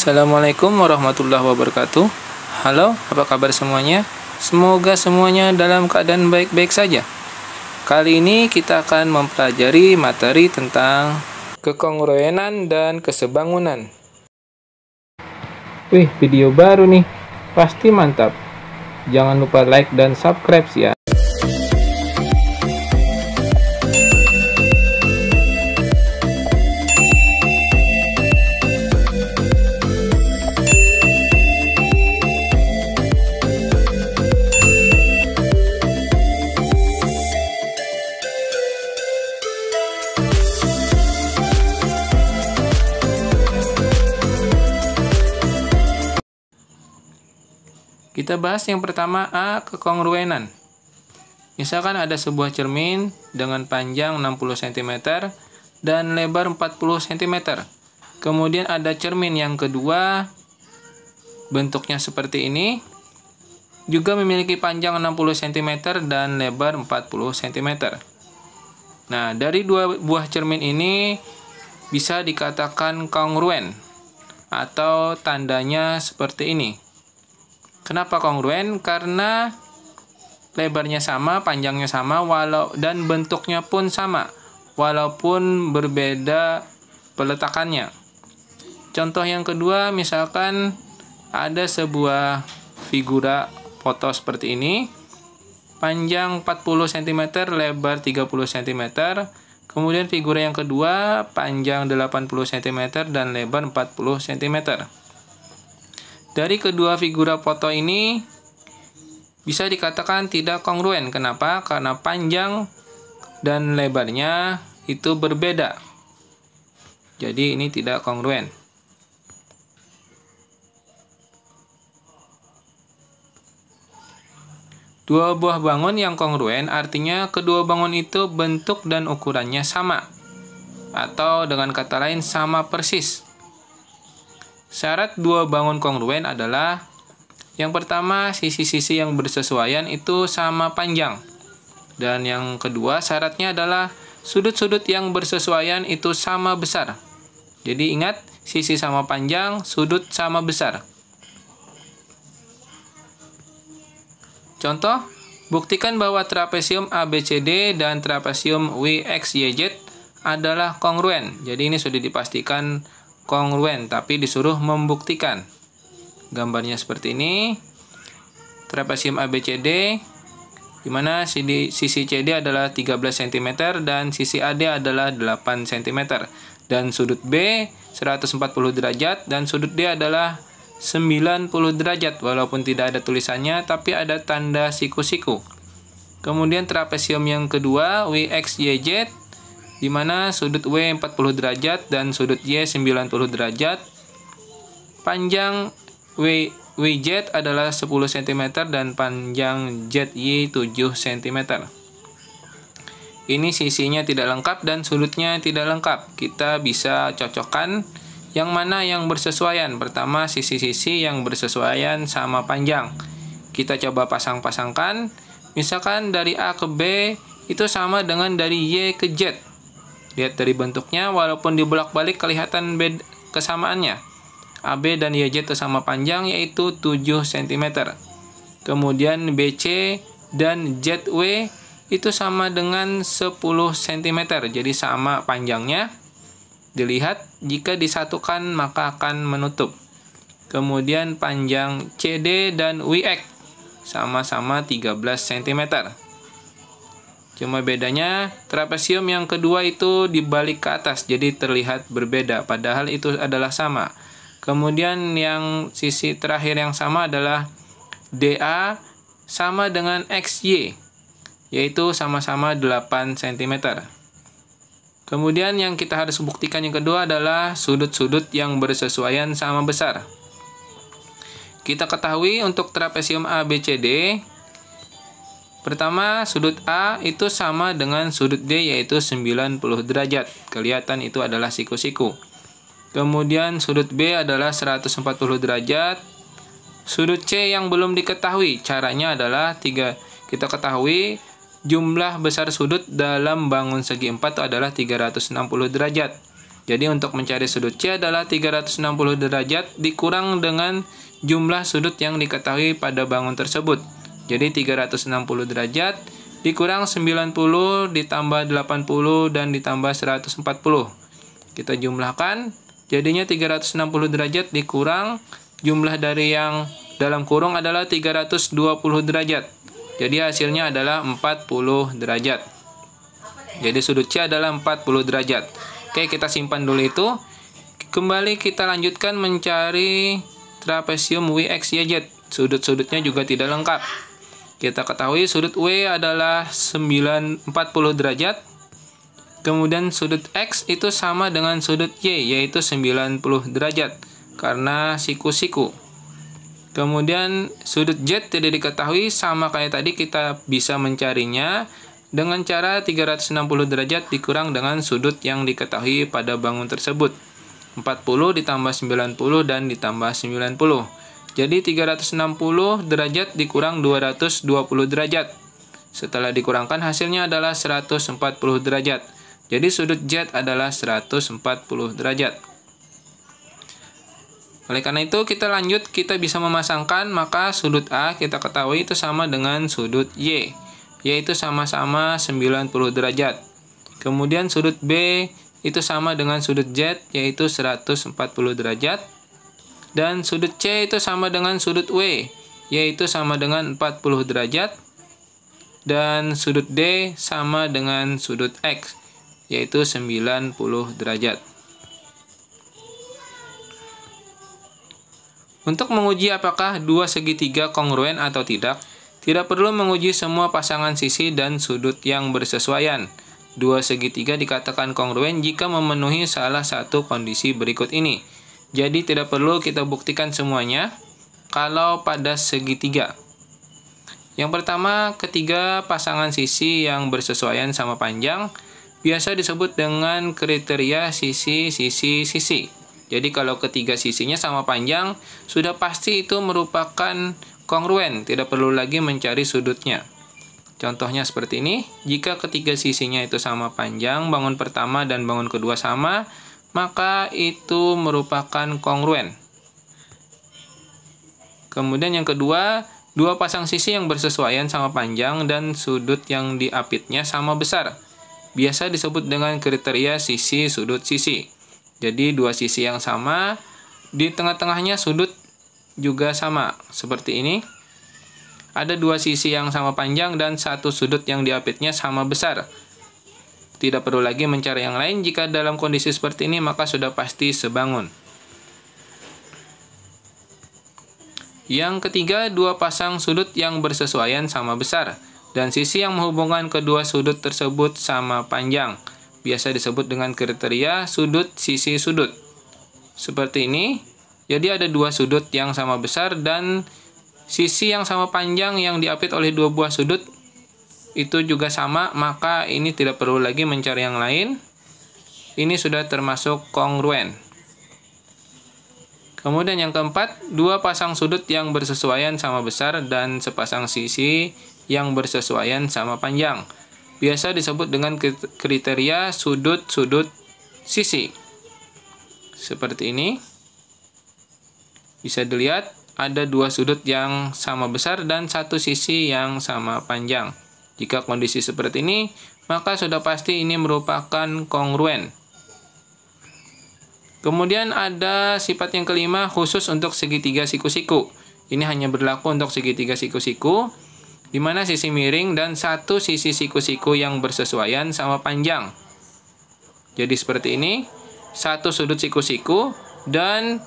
Assalamualaikum warahmatullahi wabarakatuh. Halo, apa kabar semuanya? Semoga semuanya dalam keadaan baik-baik saja. Kali ini kita akan mempelajari materi tentang kekongruenan dan kesebangunan. Wih, video baru nih. Pasti mantap. Jangan lupa like dan subscribe ya. Kita bahas yang pertama A, kekongruenan. Misalkan ada sebuah cermin dengan panjang 60 cm dan lebar 40 cm. Kemudian ada cermin yang kedua, bentuknya seperti ini, juga memiliki panjang 60 cm dan lebar 40 cm. Nah, dari dua buah cermin ini bisa dikatakan kongruen atau tandanya seperti ini. Kenapa kongruen? Karena lebarnya sama, panjangnya sama, dan bentuknya pun sama, walaupun berbeda peletakannya. Contoh yang kedua, misalkan ada sebuah figura foto seperti ini, panjang 40 cm, lebar 30 cm. Kemudian figura yang kedua, panjang 80 cm dan lebar 40 cm. Dari kedua figura foto ini bisa dikatakan tidak kongruen. Kenapa? Karena panjang dan lebarnya itu berbeda. Jadi ini tidak kongruen. Dua buah bangun yang kongruen artinya kedua bangun itu bentuk dan ukurannya sama. Atau dengan kata lain sama persis. Syarat dua bangun kongruen adalah yang pertama, sisi-sisi yang bersesuaian itu sama panjang. Dan yang kedua, syaratnya adalah sudut-sudut yang bersesuaian itu sama besar. Jadi ingat, sisi sama panjang, sudut sama besar. Contoh, buktikan bahwa trapesium ABCD dan trapesium WXYZ adalah kongruen. Jadi ini sudah dipastikan kongruen, tapi disuruh membuktikan. Gambarnya seperti ini. Trapesium ABCD, di mana sisi CD adalah 13 cm dan sisi AD adalah 8 cm. Dan sudut B 140 derajat dan sudut D adalah 90 derajat. Walaupun tidak ada tulisannya, tapi ada tanda siku-siku. Kemudian trapesium yang kedua, WXYZ, di mana sudut W 40 derajat dan sudut Y 90 derajat. Panjang WJ adalah 10 cm dan panjang ZY 7 cm. Ini sisinya tidak lengkap dan sudutnya tidak lengkap. Kita bisa cocokkan yang mana yang bersesuaian. Pertama, sisi-sisi yang bersesuaian sama panjang. Kita coba pasang-pasangkan. Misalkan dari A ke B itu sama dengan dari Y ke Z. Lihat dari bentuknya, walaupun dibolak-balik kelihatan kesamaannya. AB dan YZ itu sama panjang, yaitu 7 cm. Kemudian BC dan ZW itu sama dengan 10 cm. Jadi sama panjangnya. Dilihat, jika disatukan maka akan menutup. Kemudian panjang CD dan WX sama-sama 13 cm. Cuma bedanya trapesium yang kedua itu dibalik ke atas, jadi terlihat berbeda, padahal itu adalah sama. Kemudian yang sisi terakhir yang sama adalah DA sama dengan XY, yaitu sama-sama 8 cm. Kemudian yang kita harus buktikan yang kedua adalah sudut-sudut yang bersesuaian sama besar. Kita ketahui untuk trapesium ABCD, pertama, sudut A itu sama dengan sudut D, yaitu 90 derajat. Kelihatan itu adalah siku-siku. Kemudian sudut B adalah 140 derajat. Sudut C yang belum diketahui, caranya adalah kita ketahui jumlah besar sudut dalam bangun segi 4 adalah 360 derajat. Jadi untuk mencari sudut C adalah 360 derajat dikurang dengan jumlah sudut yang diketahui pada bangun tersebut. Jadi 360 derajat dikurang 90 ditambah 80 dan ditambah 140. Kita jumlahkan, jadinya 360 derajat dikurang jumlah dari yang dalam kurung adalah 320 derajat. Jadi hasilnya adalah 40 derajat. Jadi sudut C adalah 40 derajat. Oke, kita simpan dulu itu. Kembali kita lanjutkan mencari trapesium WXYZ. Sudut-sudutnya juga tidak lengkap. Kita ketahui sudut W adalah 40 derajat. Kemudian sudut X itu sama dengan sudut Y, yaitu 90 derajat. Karena siku-siku. Kemudian sudut Z tidak diketahui, sama kayak tadi kita bisa mencarinya dengan cara 360 derajat dikurang dengan sudut yang diketahui pada bangun tersebut. 40 ditambah 90 dan ditambah 90. Jadi 360 derajat dikurang 220 derajat. Setelah dikurangkan hasilnya adalah 140 derajat. Jadi sudut Z adalah 140 derajat. Oleh karena itu kita lanjut, kita bisa memasangkan, maka sudut A kita ketahui itu sama dengan sudut Y, yaitu sama-sama 90 derajat. Kemudian sudut B itu sama dengan sudut Z, yaitu 140 derajat. Dan sudut C itu sama dengan sudut W, yaitu sama dengan 40 derajat. Dan sudut D sama dengan sudut X, yaitu 90 derajat. Untuk menguji apakah dua segitiga kongruen atau tidak perlu menguji semua pasangan sisi dan sudut yang bersesuaian. Dua segitiga dikatakan kongruen jika memenuhi salah satu kondisi berikut ini. Jadi tidak perlu kita buktikan semuanya kalau pada segitiga. Yang pertama, ketiga pasangan sisi yang bersesuaian sama panjang biasa disebut dengan kriteria sisi-sisi-sisi. Jadi kalau ketiga sisinya sama panjang, sudah pasti itu merupakan kongruen, tidak perlu lagi mencari sudutnya. Contohnya seperti ini, jika ketiga sisinya itu sama panjang, bangun pertama dan bangun kedua sama, maka itu merupakan kongruen. Kemudian yang kedua, dua pasang sisi yang bersesuaian sama panjang dan sudut yang diapitnya sama besar. Biasa disebut dengan kriteria sisi sudut sisi. Jadi dua sisi yang sama, di tengah-tengahnya sudut juga sama. Seperti ini. Ada dua sisi yang sama panjang dan satu sudut yang diapitnya sama besar. Tidak perlu lagi mencari yang lain, jika dalam kondisi seperti ini maka sudah pasti sebangun. Yang ketiga, dua pasang sudut yang bersesuaian sama besar dan sisi yang menghubungkan kedua sudut tersebut sama panjang. Biasa disebut dengan kriteria sudut sisi sudut. Seperti ini. Jadi ada dua sudut yang sama besar dan sisi yang sama panjang yang diapit oleh dua buah sudut itu juga sama, maka ini tidak perlu lagi mencari yang lain. Ini sudah termasuk kongruen. Kemudian yang keempat, dua pasang sudut yang bersesuaian sama besar dan sepasang sisi yang bersesuaian sama panjang. Biasa disebut dengan kriteria sudut-sudut sisi. Seperti ini. Bisa dilihat ada dua sudut yang sama besar dan satu sisi yang sama panjang. Jika kondisi seperti ini, maka sudah pasti ini merupakan kongruen. Kemudian ada sifat yang kelima khusus untuk segitiga siku-siku. Ini hanya berlaku untuk segitiga siku-siku, di mana sisi miring dan satu sisi siku-siku yang bersesuaian sama panjang. Jadi seperti ini, satu sudut siku-siku dan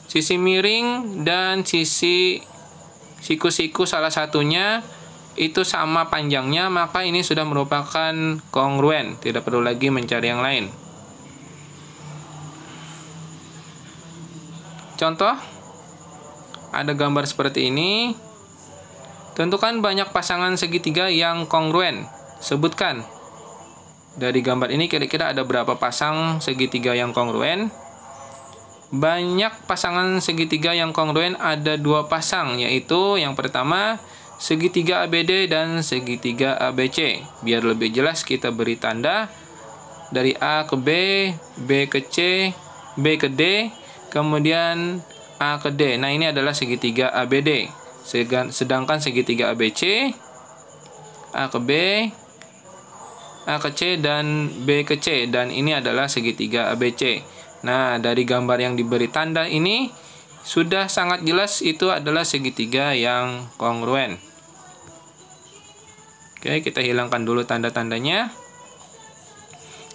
sisi miring dan sisi siku-siku salah satunya itu sama panjangnya, maka ini sudah merupakan kongruen, tidak perlu lagi mencari yang lain. Contoh, ada gambar seperti ini. Tentukan banyak pasangan segitiga yang kongruen. Sebutkan. Dari gambar ini kira-kira ada berapa pasang segitiga yang kongruen? Banyak pasangan segitiga yang kongruen ada dua pasang, yaitu yang pertama segitiga ABD dan segitiga ABC. Biar lebih jelas kita beri tanda. dari A ke B, B ke C, B ke D, kemudian A ke D. Nah, ini adalah segitiga ABD. Sedangkan segitiga ABC, A ke B, A ke C, dan B ke C. Dan ini adalah segitiga ABC. Nah, dari gambar yang diberi tanda ini, sudah sangat jelas itu adalah segitiga yang kongruen. Oke, kita hilangkan dulu tanda-tandanya.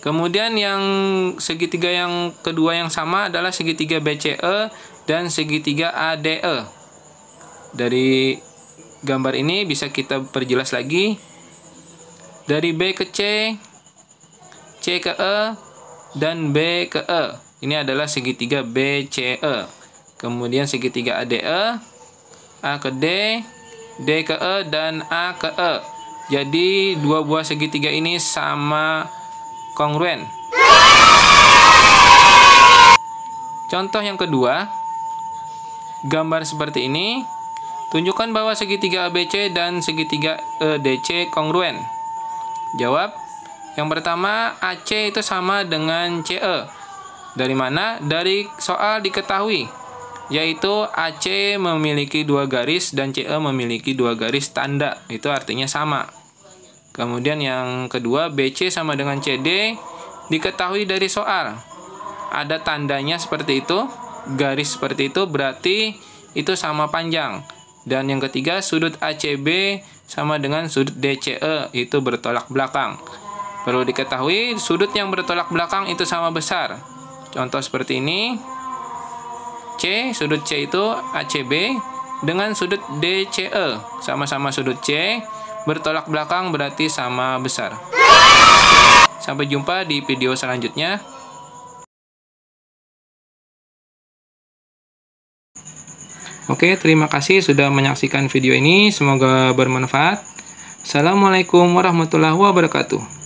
Kemudian yang segitiga yang kedua yang sama adalah segitiga BCE dan segitiga ADE. Dari gambar ini bisa kita perjelas lagi. Dari B ke C, C ke E, dan B ke E. Ini adalah segitiga BCE. Kemudian segitiga ADE, A ke D, D ke E, dan A ke E. Jadi dua buah segitiga ini sama kongruen. Contoh yang kedua, gambar seperti ini, tunjukkan bahwa segitiga ABC dan segitiga EDC kongruen. Jawab. Yang pertama, AC itu sama dengan CE. Dari mana? Dari soal diketahui, yaitu AC memiliki dua garis dan CE memiliki dua garis tanda. Itu artinya sama. Kemudian yang kedua, BC sama dengan CD, diketahui dari soal. Ada tandanya seperti itu, garis seperti itu, berarti itu sama panjang. Dan yang ketiga, sudut ACB sama dengan sudut DCE, itu bertolak belakang. Perlu diketahui, sudut yang bertolak belakang itu sama besar. Contoh seperti ini, C, sudut C itu ACB, dengan sudut DCE, sama-sama sudut C, bertolak belakang berarti sama besar. Sampai jumpa di video selanjutnya. Oke, terima kasih sudah menyaksikan video ini. Semoga bermanfaat. Assalamualaikum warahmatullahi wabarakatuh.